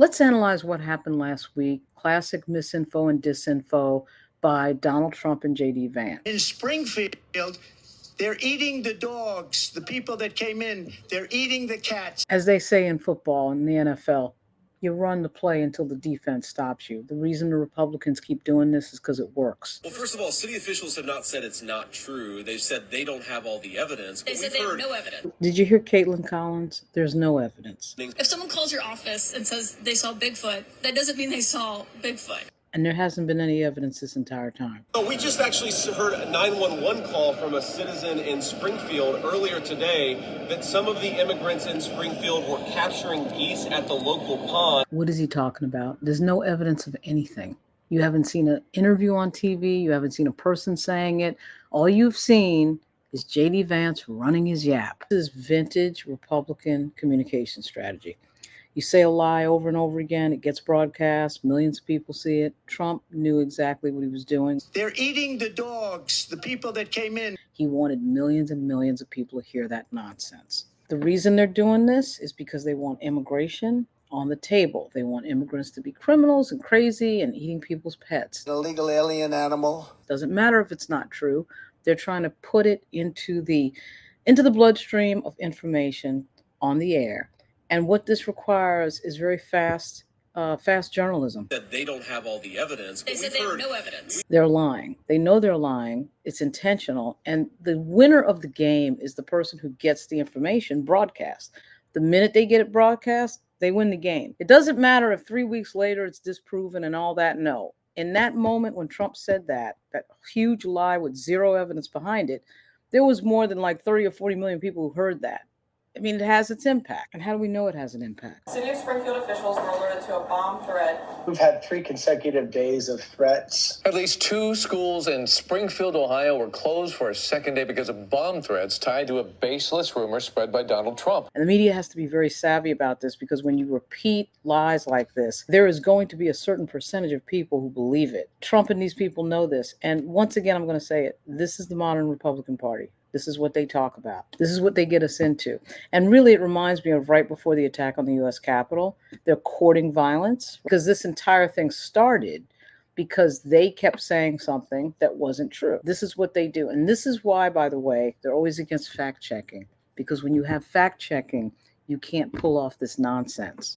Let's analyze what happened last week. Classic misinfo and disinfo by Donald Trump and J.D. Vance. In Springfield, they're eating the dogs, the people that came in, they're eating the cats. As they say in football and the NFL, you run the play until the defense stops you. The reason the Republicans keep doing this is because it works. Well, first of all, city officials have not said it's not true. They've said they don't have all the evidence. They said they have no evidence. Did you hear Caitlin Collins? There's no evidence. If someone calls your office and says they saw Bigfoot, that doesn't mean they saw Bigfoot. And there hasn't been any evidence this entire time. So we just actually heard a 911 call from a citizen in Springfield earlier today that some of the immigrants in Springfield were capturing geese at the local pond. What is he talking about? There's no evidence of anything. You haven't seen an interview on TV. You haven't seen a person saying it. All you've seen is J.D. Vance running his yap. This is vintage Republican communication strategy. You say a lie over and over again, it gets broadcast, millions of people see it. Trump knew exactly what he was doing. They're eating the dogs, the people that came in. He wanted millions and millions of people to hear that nonsense. The reason they're doing this is because they want immigration on the table. They want immigrants to be criminals and crazy and eating people's pets. An illegal alien animal. Doesn't matter if it's not true. They're trying to put it into the bloodstream of information on the air. And what this requires is very fast journalism. That they don't have all the evidence. They said they have no evidence. They're lying. They know they're lying. It's intentional. And the winner of the game is the person who gets the information broadcast. The minute they get it broadcast, they win the game. It doesn't matter if 3 weeks later it's disproven and all that. No. In that moment when Trump said that huge lie with zero evidence behind it, there was more than like 30 or 40 million people who heard that. I mean, it has its impact. And how do we know it has an impact? City of Springfield officials were alerted to a bomb threat. We've had 3 consecutive days of threats. At least 2 schools in Springfield, Ohio were closed for a second day because of bomb threats tied to a baseless rumor spread by Donald Trump. And the media has to be very savvy about this because when you repeat lies like this, there is going to be a certain percentage of people who believe it. Trump and these people know this. And once again, I'm going to say it. This is the modern Republican Party. This is what they talk about. This is what they get us into. And really, it reminds me of right before the attack on the U.S. Capitol. They're courting violence because this entire thing started because they kept saying something that wasn't true. This is what they do. And this is why, by the way, they're always against fact checking. Because when you have fact checking, you can't pull off this nonsense.